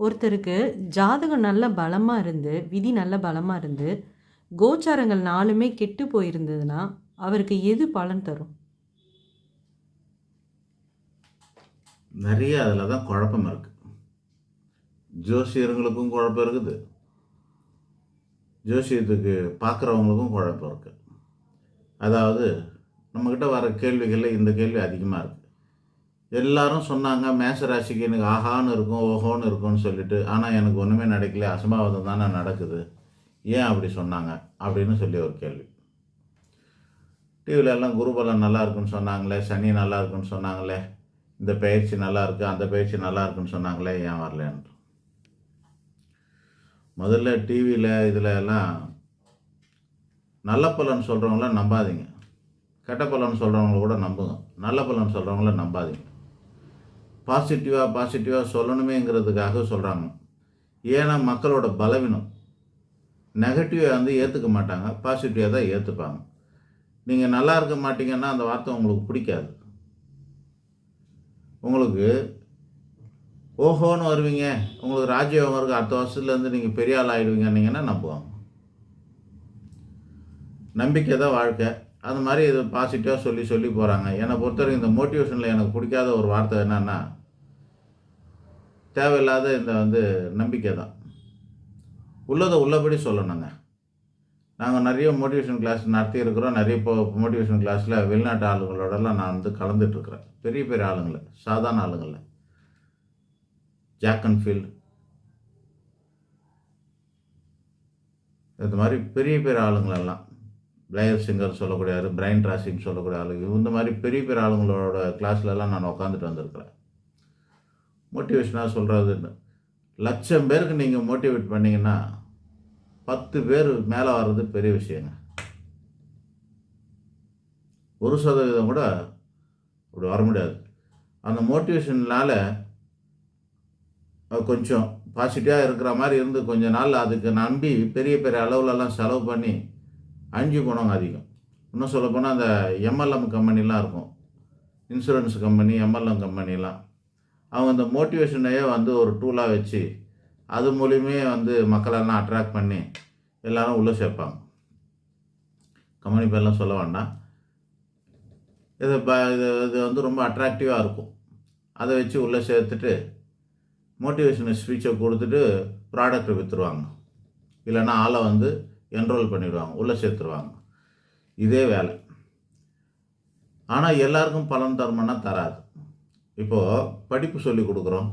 ஒருத்தருக்கு ஜாதகம் நல்ல பலமா இருந்து, விதி நல்ல பலமா இருந்து, கோச்சாரங்கள் 4மே கெட்டு போயிருந்ததுன்னா, அவருக்கு எது பலன் தரும்? நிறைய அதில் தான் குழப்பம் இருக்குது. ஜோசியர்களுக்கும் குழப்பம் இருக்குது, ஜோசியத்துக்கு பார்க்குறவங்களுக்கும் குழப்பம் இருக்குது. அதாவது நம்மக்கிட்ட வர கேள்விகளில் இந்த கேள்வி அதிகமாக இருக்குது. எல்லாரும் சொன்னாங்க மேஷ ராசிக்கு எனக்கு ஆஹான்னு இருக்கும் ஓஹோன்னு இருக்கும்னு சொல்லிட்டு, ஆனால் எனக்கு ஒன்றுமே நடக்கல, அசம்பாவிதம் தானே நடக்குது, ஏன் அப்படி சொன்னாங்க அப்படின்னு சொல்லி ஒரு கேள்வி. டிவியில் எல்லாம் குருபலம் நல்லா இருக்குன்னு சொன்னாங்களே, சனி நல்லா இருக்குன்னு சொன்னாங்களே, இந்த பயிற்சி நல்லா இருக்குது அந்த பயிற்சி நல்லா இருக்குன்னு சொன்னாங்களே, ஏன் வரலன்னு. முதல்ல டிவியில் இதில் எல்லாம் நல்ல பலன் சொல்கிறவங்கள நம்பாதீங்க, கெட்ட பலன் சொல்கிறவங்கள கூட நம்புங்க. நல்ல பலன் சொல்கிறவங்கள நம்பாதீங்க. பாசிட்டிவாக சொல்லணுமேங்கிறதுக்காக சொல்கிறாங்க. ஏன்னா மக்களோட பலவீனம், நெகட்டிவை வந்து ஏற்றுக்க மாட்டாங்க, பாசிட்டிவாக தான் ஏற்றுப்பாங்க. நீங்கள் நல்லா இருக்க மாட்டீங்கன்னா அந்த வார்த்தை உங்களுக்கு பிடிக்காது. உங்களுக்கு ஓஹோன்னு வருவீங்க, உங்களுக்கு ராஜ்யோகம் இருக்குது, அடுத்த வருஷத்துலேருந்து நீங்கள் பெரிய ஆள் ஆகிடுவீங்கன்னீங்கன்னா நம்புவாங்க. நம்பிக்கை தான் வாழ்க்கை. அது மாதிரி இது பாசிட்டிவாக சொல்லி போகிறாங்க. என்னை பொறுத்தவரைக்கும் இந்த மோட்டிவேஷனில் எனக்கு பிடிக்காத ஒரு வார்த்தை என்னன்னா, தேவையில்லாத இந்த நம்பிக்கை தான். உள்ளதை உள்ளபடி சொல்லணுங்க. நாங்கள் நிறைய மோட்டிவேஷன் கிளாஸ் நடத்தியிருக்கிறோம். நிறைய மோட்டிவேஷன் கிளாஸில் வெளிநாட்டு ஆளுங்களோடலாம் நான் கலந்துட்டுருக்குறேன். பெரிய பெரிய ஆளுங்களை, சாதாரண ஆளுங்களை, ஜாக் அண்ட் ஃபீல்டு, இது மாதிரி பெரிய பெரிய ஆளுங்களெல்லாம், பிளேயர் சிங்கர் சொல்லக்கூடியாரு, பிரைன் டிராசிங் சொல்லக்கூடிய ஆளுங்க, இந்த மாதிரி பெரிய பெரிய ஆளுங்களோட கிளாஸ்லலாம் நான் உட்காந்துட்டு வந்திருக்கிறேன். மோட்டிவேஷனாக சொல்கிறதுன்னு 1,00,000 பேருக்கு நீங்கள் மோட்டிவேட் பண்ணிங்கன்னா 10 பேர் மேலே வர்றது பெரிய விஷயங்க. 1% கூட அப்படி வர முடியாது. அந்த மோட்டிவேஷனால் கொஞ்சம் பாசிட்டிவாக இருக்கிற மாதிரி இருந்து கொஞ்ச நாள் அதுக்கு நம்பி பெரிய பெரிய அளவுலலாம் செலவு பண்ணி அஞ்சு போனவங்க அதிகம். இன்னும் சொல்லப்போனால் அந்த எம்எல்எம் கம்பெனிலாம் இருக்கும், இன்சூரன்ஸ் கம்பெனி, எம்எல்எம் கம்பெனிலாம், அவங்க இந்த மோட்டிவேஷனையே ஒரு டூலாக வச்சு அது மூலியமே மக்களெல்லாம் அட்ராக்ட் பண்ணி எல்லோரும் உள்ளே சேர்ப்பாங்க. கம்பெனி பேர்லாம் சொல்ல வேண்டாம். இது ரொம்ப அட்ராக்டிவாக இருக்கும். அதை வச்சு உள்ளே சேர்த்துட்டு மோட்டிவேஷன் ஸ்பீச்சை கொடுத்துட்டு ப்ராடக்டை விற்றுருவாங்க, இல்லைன்னா ஆளை என்ரோல் பண்ணிவிடுவாங்க, உள்ளே சேர்த்துருவாங்க. இதே வேலை. ஆனால் எல்லாருக்கும் பலன் தருமானா தராது. இப்போது படிப்பு சொல்லி கொடுக்குறோம்,